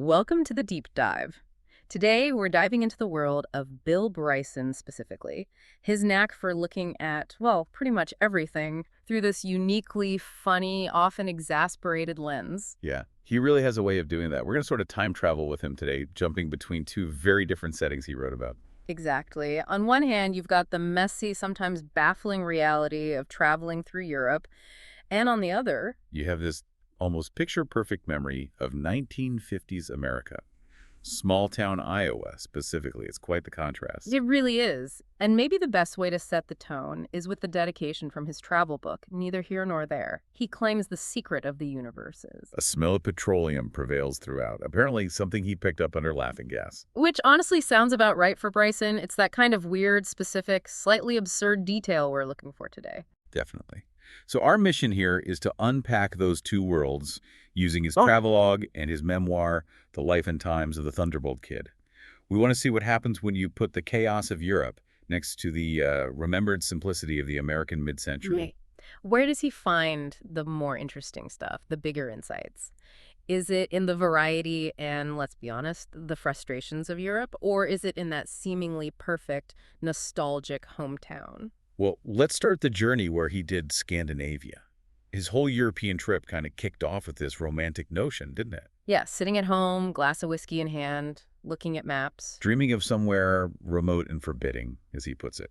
Welcome to the deep dive. Today, we're diving into the world of Bill Bryson specifically. His knack for looking at, well, pretty much everything through this uniquely funny, often exasperated lens. Yeah, he really has a way of doing that. We're going to sort of time travel with him today, jumping between two very different settings he wrote about. Exactly. On one hand, you've got the messy, sometimes baffling reality of traveling through Europe, and on the other, You have this almost picture-perfect memory of 1950s America. Small town Iowa, specifically. It's quite the contrast. it really is. And maybe the best way to set the tone is with the dedication from his travel book, Neither Here Nor There. He claims the secret of the universe is. A smell of petroleum prevails throughout, apparently something he picked up under laughing gas. Which honestly sounds about right for Bryson. It's that kind of weird, specific, slightly absurd detail we're looking for today. Definitely. So our mission here is to unpack those two worlds using his Oh. travelogue and his memoir, The Life and Times of the Thunderbolt Kid. We want to see what happens when you put the chaos of Europe next to the remembered simplicity of the American mid-century. Right. Where does he find the more interesting stuff, the bigger insights? Is it in the variety and, let's be honest, the frustrations of Europe? Or is it in that seemingly perfect, nostalgic hometown? Well, let's start the journey where he did Scandinavia. His whole European trip kind of kicked off with this romantic notion, didn't it? Yeah, sitting at home, glass of whiskey in hand, looking at maps. Dreaming of somewhere remote and forbidding, as he puts it.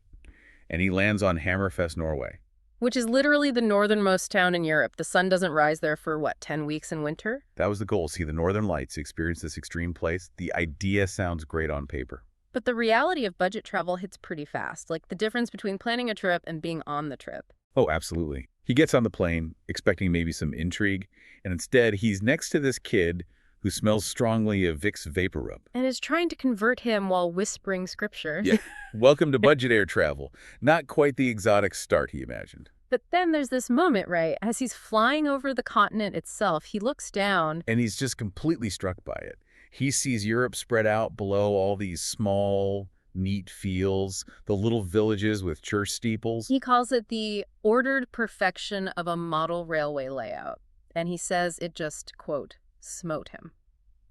And he lands on Hammerfest, Norway. Which is literally the northernmost town in Europe. The sun doesn't rise there for, what, 10 weeks in winter? That was the goal, see the northern lights, experience this extreme place. The idea sounds great on paper. But the reality of budget travel hits pretty fast, like the difference between planning a trip and being on the trip. Oh, absolutely. He gets on the plane, expecting maybe some intrigue, and instead he's next to this kid who smells strongly of Vicks Vapor Rub. And is trying to convert him while whispering scripture. Yeah, welcome to budget air travel. Not quite the exotic start he imagined. But then there's this moment, right? As he's flying over the continent itself, he looks down. And he's just completely struck by it. He sees Europe spread out below all these small, neat fields, the little villages with church steeples. He calls it the ordered perfection of a model railway layout. And he says it just, quote, smote him.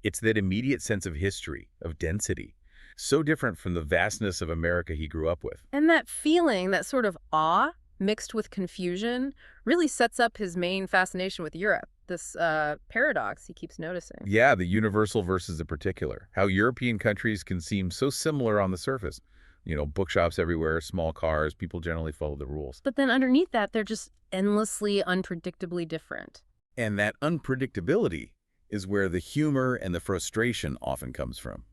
It's that immediate sense of history, of density, so different from the vastness of America he grew up with. And that feeling, that sort of awe mixed with confusion, really sets up his main fascination with Europe. This paradox he keeps noticing. Yeah, the universal versus the particular. How European countries can seem so similar on the surface. You know, bookshops everywhere, small cars, people generally follow the rules. But then underneath that, they're just endlessly, unpredictably different. And that unpredictability is where the humor and the frustration often comes from.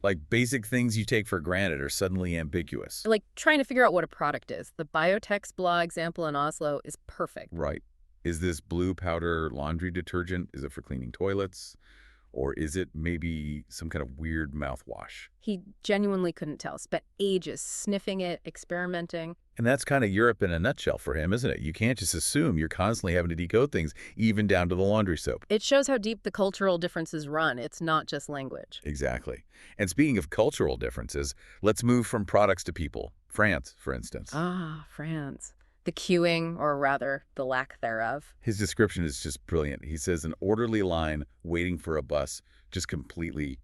Like basic things you take for granted are suddenly ambiguous. Like trying to figure out what a product is. The Biotex blah example in Oslo is perfect. Right. Is this blue powder laundry detergent? Is it for cleaning toilets? Or is it maybe some kind of weird mouthwash? He genuinely couldn't tell. Spent ages sniffing it, experimenting. And that's kind of Europe in a nutshell for him, isn't it? You can't just assume you're constantly having to decode things, even down to the laundry soap. It shows how deep the cultural differences run. It's not just language. Exactly. And speaking of cultural differences, let's move from products to people. France, for instance. Ah, France. The queuing, or rather, the lack thereof. His description is just brilliant. He says an orderly line waiting for a bus just completely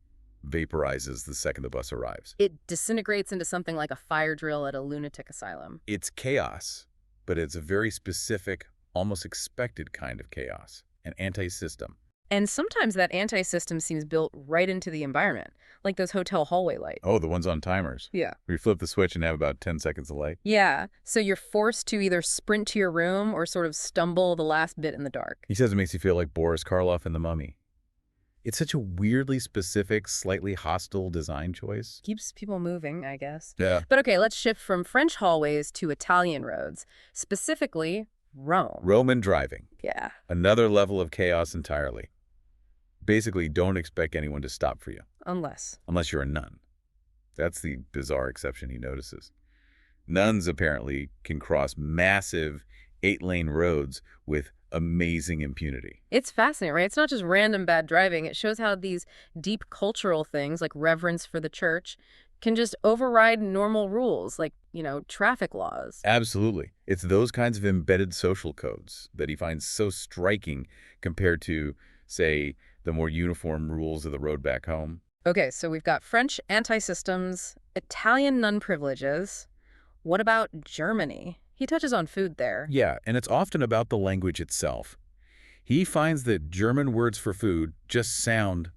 vaporizes the second the bus arrives. It disintegrates into something like a fire drill at a lunatic asylum. It's chaos, but it's a very specific, almost expected kind of chaos, an anti-system. And sometimes that anti-system seems built right into the environment, like those hotel hallway lights. Oh, the ones on timers. Yeah. We flip the switch and have about 10 seconds of light. Yeah, so you're forced to either sprint to your room or sort of stumble the last bit in the dark. He says it makes you feel like Boris Karloff in The Mummy. It's such a weirdly specific, slightly hostile design choice. Keeps people moving, I guess. Yeah. But okay, let's shift from French hallways to Italian roads, specifically Rome. Roman driving. Yeah. Another level of chaos entirely. Basically, don't expect anyone to stop for you, Unless unless you're a nun. That's the bizarre exception he notices. Nuns, apparently, can cross massive 8-lane roads with amazing impunity. It's fascinating, right? It's not just random bad driving. It shows how these deep cultural things, like reverence for the church, can just override normal rules, like, traffic laws. Absolutely. It's those kinds of embedded social codes that he finds so striking compared to, say, the more uniform rules of the road back home. Okay, so we've got French anti-systems, Italian non-privileges. What about Germany? He touches on food there. Yeah, and it's often about the language itself. He finds that German words for food just sound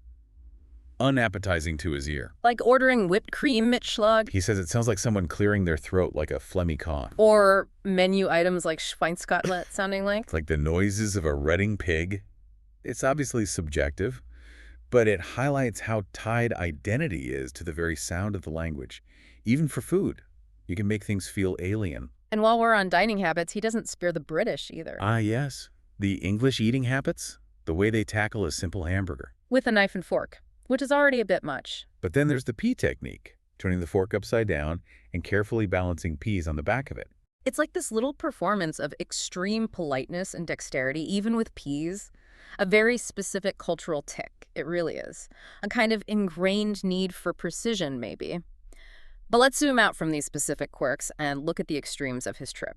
unappetizing to his ear. Like ordering whipped cream mit Schlag, He says it sounds like someone clearing their throat like a phlegmy cough. or menu items like Schweinskotelett sounding like. It's like the noises of a rutting pig. It's obviously subjective, but it highlights how tied identity is to the very sound of the language. Even for food, you can make things feel alien. And while we're on dining habits, he doesn't spare the British either. Ah, yes. The English eating habits, the way they tackle a simple hamburger. With a knife and fork, which is already a bit much. But then there's the pea technique, turning the fork upside down and carefully balancing peas on the back of it. It's like this little performance of extreme politeness and dexterity, even with peas. A very specific cultural tic, it really is. A kind of ingrained need for precision, maybe. But let's zoom out from these specific quirks and look at the extremes of his trip.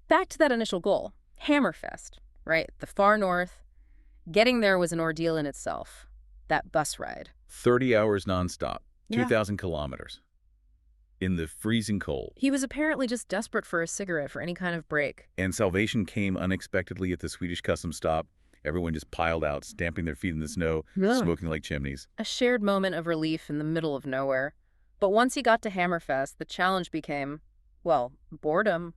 Back to that initial goal, Hammerfest, right? The far north. Getting there was an ordeal in itself. That bus ride. 30 hours nonstop, Yeah. 2,000 kilometers. In the freezing cold. He was apparently just desperate for a cigarette, for any kind of break. And salvation came unexpectedly at the Swedish customs stop. Everyone just piled out, stamping their feet in the snow, Yeah. smoking like chimneys. A shared moment of relief in the middle of nowhere. But once he got to Hammerfest, the challenge became, well, boredom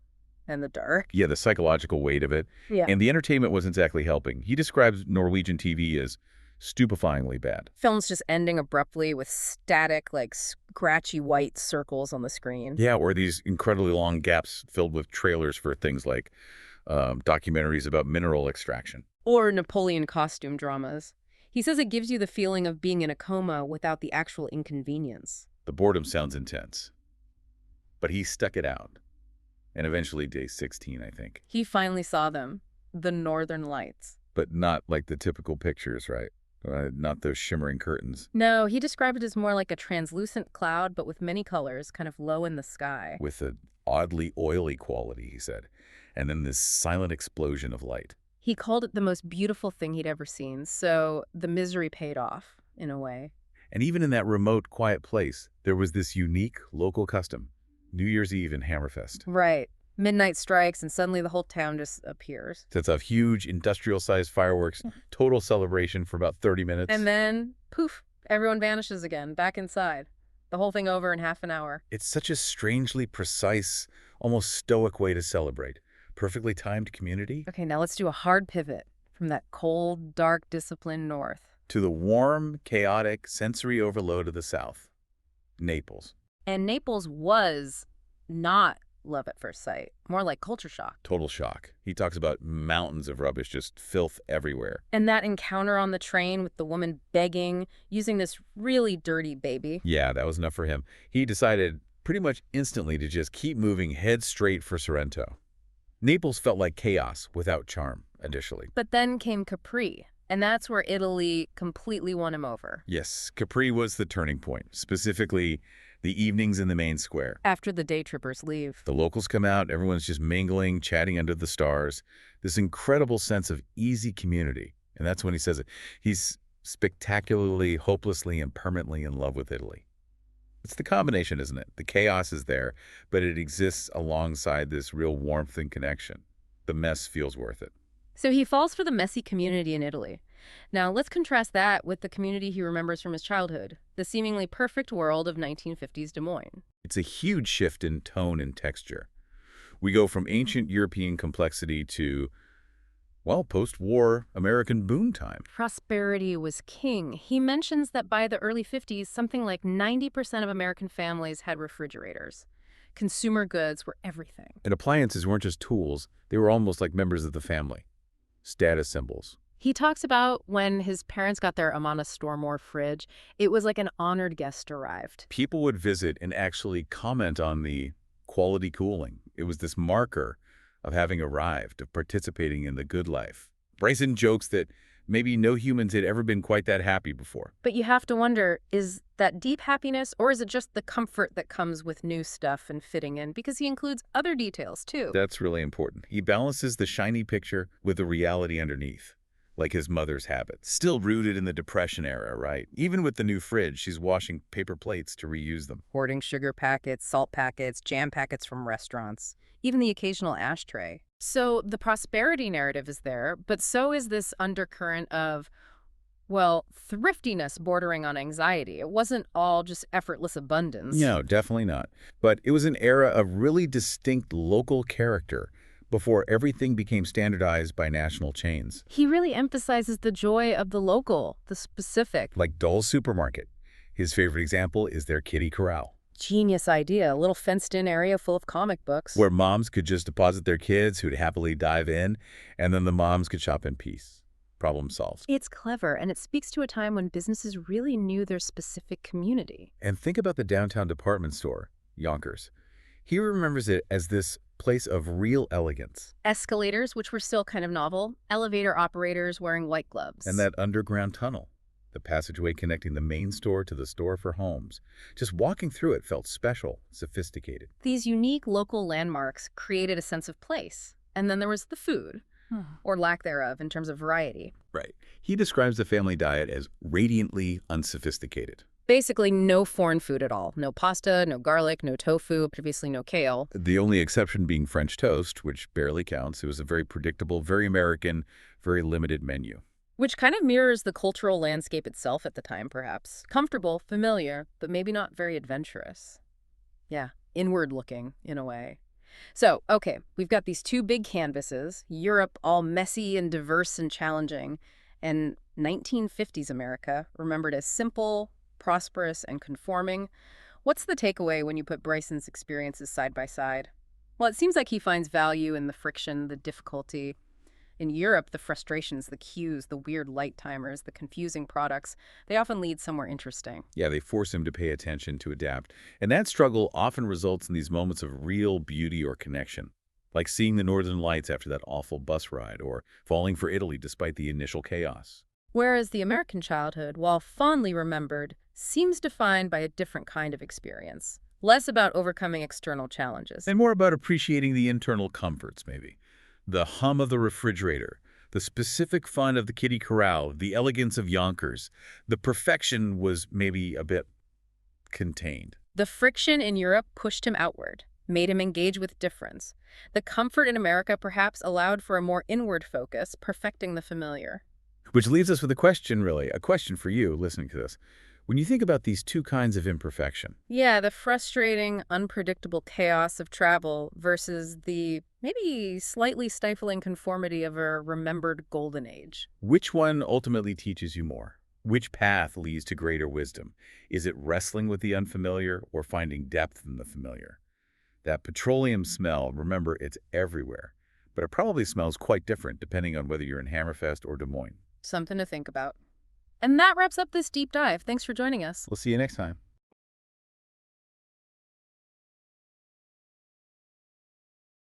and the dark. Yeah, the psychological weight of it. Yeah. And the entertainment wasn't exactly helping. He describes Norwegian TV as stupefyingly bad. Films just ending abruptly with static, like scratchy white circles on the screen. Yeah, or these incredibly long gaps filled with trailers for things like documentaries about mineral extraction. Or Napoleon costume dramas. He says it gives you the feeling of being in a coma without the actual inconvenience. The boredom sounds intense. But he stuck it out. And eventually day 16, I think. He finally saw them, the Northern Lights. But not like the typical pictures, right? Not those shimmering curtains. No, he described it as more like a translucent cloud, but with many colors, kind of low in the sky. With an oddly oily quality, he said. And then this silent explosion of light. He called it the most beautiful thing he'd ever seen, so the misery paid off, in a way. And even in that remote, quiet place, there was this unique local custom. New Year's Eve in Hammerfest. Right. Midnight strikes, and suddenly the whole town just appears. Sets off huge industrial-sized fireworks, total celebration for about 30 minutes. And then, poof, everyone vanishes again, back inside. The whole thing over in half an hour. It's such a strangely precise, almost stoic way to celebrate. Perfectly timed community. Okay, now let's do a hard pivot from that cold, dark, disciplined north. To the warm, chaotic, sensory overload of the south. Naples. And Naples was not love at first sight, more like culture shock. Total shock. He talks about mountains of rubbish, just filth everywhere. And that encounter on the train with the woman begging, using this really dirty baby. Yeah, that was enough for him. He decided pretty much instantly to just keep moving head straight for Sorrento. Naples felt like chaos without charm, initially. But then came Capri, and that's where Italy completely won him over. Yes, Capri was the turning point, specifically the evenings in the main square. After the day trippers leave. The locals come out, everyone's just mingling, chatting under the stars. This incredible sense of easy community. And that's when he says it. He's spectacularly, hopelessly, and permanently in love with Italy. It's the combination, isn't it? The chaos is there, but it exists alongside this real warmth and connection. The mess feels worth it. So he falls for the messy community in Italy. Now, let's contrast that with the community he remembers from his childhood, the seemingly perfect world of 1950s Des Moines. It's a huge shift in tone and texture. We go from ancient European complexity to, well, post-war American boom time. Prosperity was king. He mentions that by the early 50s, something like 90% of American families had refrigerators. Consumer goods were everything. And appliances weren't just tools, they were almost like members of the family. Status symbols. He talks about when his parents got their Amana Stormore fridge, it was like an honored guest arrived. People would visit and actually comment on the quality cooling. It was this marker of having arrived, of participating in the good life. Bryson jokes that maybe no humans had ever been quite that happy before. But you have to wonder, is that deep happiness, or is it just the comfort that comes with new stuff and fitting in? Because he includes other details, too. That's really important. He balances the shiny picture with the reality underneath. like his mother's habit. Still rooted in the Depression era, right? Even with the new fridge, she's washing paper plates to reuse them. Hoarding sugar packets, salt packets, jam packets from restaurants, even the occasional ashtray. So the prosperity narrative is there, but so is this undercurrent of, well, thriftiness bordering on anxiety. It wasn't all just effortless abundance. No, definitely not. But it was an era of really distinct local character before everything became standardized by national chains. He really emphasizes the joy of the local, the specific. Like Dole's Supermarket. His favorite example is their Kitty Corral, Genius idea, a little fenced-in area full of comic books. where moms could just deposit their kids who'd happily dive in, and then the moms could shop in peace. Problem solved. It's clever, and it speaks to a time when businesses really knew their specific community. And think about the downtown department store, Yonkers. He remembers it as this place of real elegance. Escalators, which were still kind of novel, elevator operators wearing white gloves. And that underground tunnel, the passageway connecting the main store to the store for homes. Just walking through it felt special, sophisticated. These unique local landmarks created a sense of place. And then there was the food, or lack thereof in terms of variety. Right. He describes the family diet as radiantly unsophisticated. Basically, no foreign food at all. No pasta, no garlic, no tofu, previously no kale. The only exception being French toast, which barely counts. It was a very predictable, very American, very limited menu. Which kind of mirrors the cultural landscape itself at the time, perhaps. Comfortable, familiar, but maybe not very adventurous. Yeah, inward-looking, in a way. So, okay, we've got these two big canvases, Europe all messy and diverse and challenging, and 1950s America, remembered as simple, prosperous, and conforming. What's the takeaway when you put Bryson's experiences side by side? Well, it seems like he finds value in the friction, the difficulty. In Europe, the frustrations, the queues, the weird light timers, the confusing products, they often lead somewhere interesting. Yeah, they force him to pay attention, to adapt. And that struggle often results in these moments of real beauty or connection, like seeing the Northern Lights after that awful bus ride, or falling for Italy despite the initial chaos. Whereas the American childhood, while fondly remembered, seems defined by a different kind of experience. Less about overcoming external challenges. And more about appreciating the internal comforts, maybe. The hum of the refrigerator, the specific fun of the Kitty Corral, the elegance of Yonkers. The perfection was maybe a bit contained. The friction in Europe pushed him outward, made him engage with difference. The comfort in America perhaps allowed for a more inward focus, perfecting the familiar. Which leaves us with a question, really, a question for you listening to this. When you think about these two kinds of imperfection, Yeah, the frustrating, unpredictable chaos of travel versus the maybe slightly stifling conformity of a remembered golden age. which one ultimately teaches you more? Which path leads to greater wisdom? Is it wrestling with the unfamiliar or finding depth in the familiar? That petroleum smell, remember, it's everywhere. But it probably smells quite different depending on whether you're in Hammerfest or Des Moines. Something to think about. And that wraps up this deep dive. Thanks for joining us. We'll see you next time.